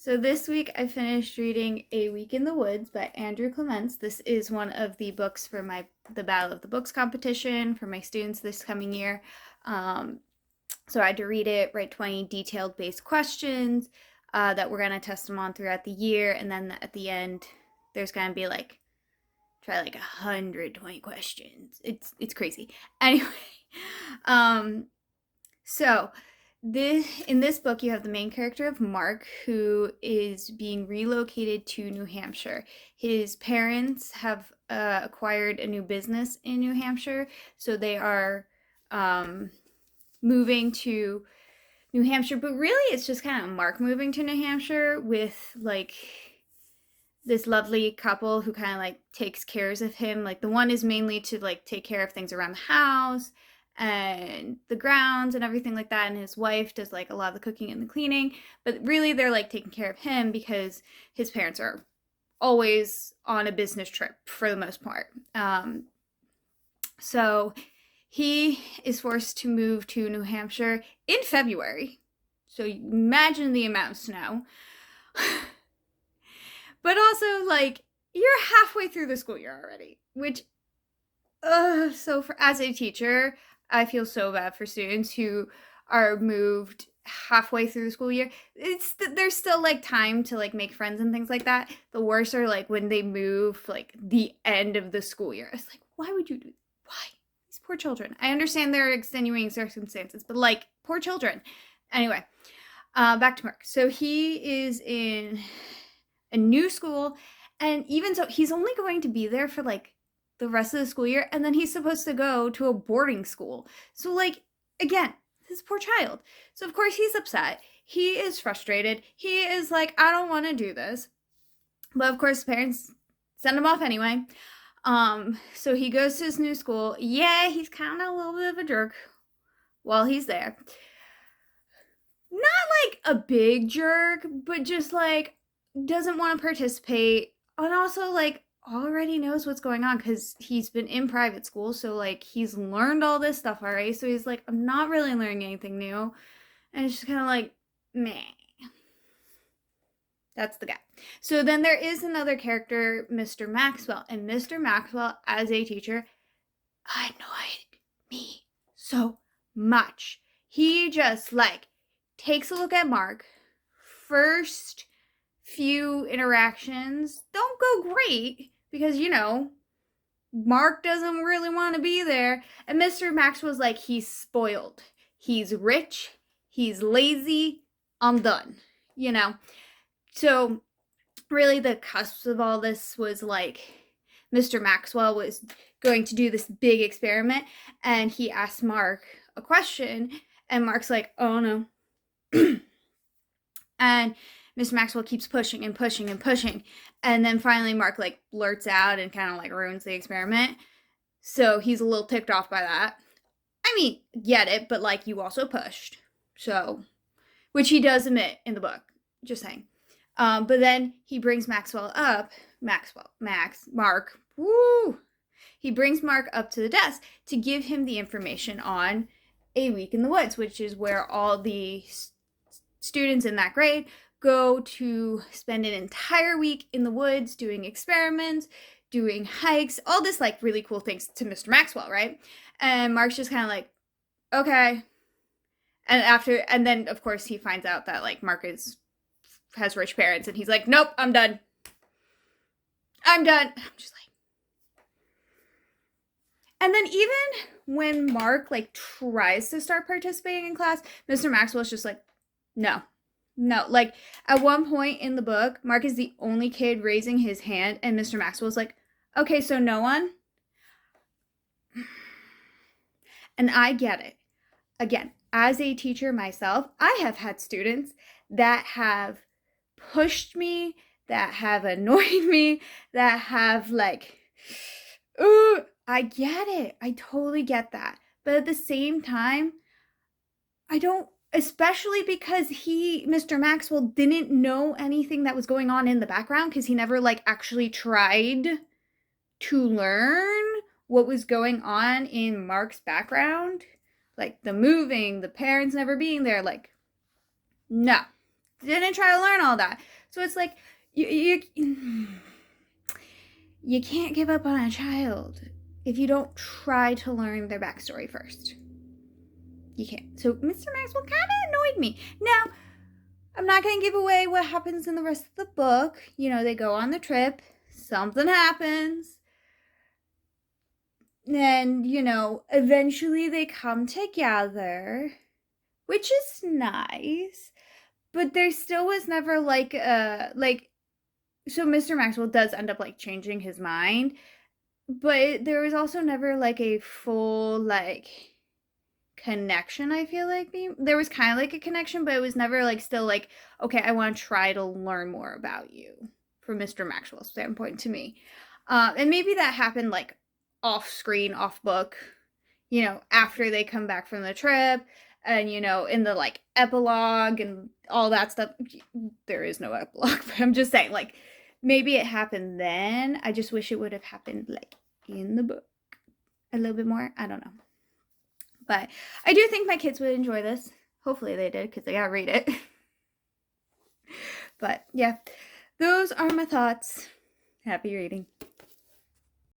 So this week I finished reading A Week in the Woods by Andrew Clements. This is one of the books for the Battle of the Books competition for my students this coming year. So I had to read it, write 20 detailed based questions that we're going to test them on throughout the year. And then at the end, there's going to be try 120 questions. It's crazy. Anyway, um, so in this book, you have the main character of Mark, who is being relocated to New Hampshire. His parents have acquired a new business in New Hampshire, so they are moving to New Hampshire. But really, it's just kind of Mark moving to New Hampshire with this lovely couple who kind of takes cares of him. The one is mainly to take care of things around the house and the grounds and everything like that, and his wife does a lot of the cooking and the cleaning, but really they're taking care of him because his parents are always on a business trip for the most part. So he is forced to move to New Hampshire in February, so imagine the amount of snow. But also you're halfway through the school year already, which as a teacher, I feel so bad for students who are moved halfway through the school year. There's still time to make friends and things like that. The worst are when they move the end of the school year. It's why would you do? Why? These poor children. I understand there are extenuating circumstances, but poor children. Anyway, back to Mark. So he is in a new school, and even so, he's only going to be there for the rest of the school year, and then he's supposed to go to a boarding school. So again, this poor child. So of course he's upset. He is frustrated. He is I don't want to do this. But of course parents send him off anyway. So he goes to his new school. Yeah, he's kind of a little bit of a jerk while he's there. Not a big jerk, but just doesn't want to participate. And also already knows what's going on because he's been in private school, so he's learned all this stuff already. So he's I'm not really learning anything new, and it's just kind of meh. That's the guy. So then there is another character, Mr. Maxwell, and Mr. Maxwell as a teacher annoyed me so much. He just takes a look at Mark. First few interactions don't go great because Mark doesn't really want to be there, and Mr. Maxwell's he's spoiled, he's rich, he's lazy, I'm done, so really the cusp of all this was Mr. Maxwell was going to do this big experiment, and he asked Mark a question, and Mark's oh no. And Mr. Maxwell keeps pushing and pushing and pushing. And then finally Mark blurts out and kind of ruins the experiment. So he's a little ticked off by that. I mean, get it, but you also pushed. So, which he does admit in the book. Just saying. But then he brings Mark. Woo! He brings Mark up to the desk to give him the information on A Week in the Woods, which is where all the students in that grade go to spend an entire week in the woods doing experiments, doing hikes, all this really cool things to Mr. Maxwell, right? And Mark's just kind of okay. And then of course he finds out that Mark has rich parents, and he's nope, I'm done. I'm just and then even when Mark tries to start participating in class, Mr. Maxwell's just no. At one point in the book, Mark is the only kid raising his hand, and Mr. Maxwell's okay, so no one? And I get it. Again, as a teacher myself, I have had students that have pushed me, that have annoyed me, that have ooh, I get it. I totally get that. But at the same time, I don't, especially because Mr. Maxwell didn't know anything that was going on in the background because he never actually tried to learn what was going on in Mark's background. The moving, the parents never being there, no. didn't try to learn all that. So it's like you can't give up on a child if you don't try to learn their backstory first. You can't. So Mr. Maxwell kind of annoyed me. Now, I'm not going to give away what happens in the rest of the book. You know, they go on the trip, something happens, and, you know, eventually they come together, which is nice, but there still was never like so Mr. Maxwell does end up like changing his mind, but there was also never like a full like connection. I feel like there was kind of like a connection, but it was never like still like, okay, I want to try to learn more about you from Mr. Maxwell's standpoint to me. And maybe that happened like off screen, off book, you know, after they come back from the trip, and you know, in the like epilogue and all that stuff. There is no epilogue, but I'm just saying, like, maybe it happened then. I just wish it would have happened like in the book a little bit more. I don't know. But I do think my kids would enjoy this. Hopefully they did, because they gotta read it. But yeah, those are my thoughts. Happy reading.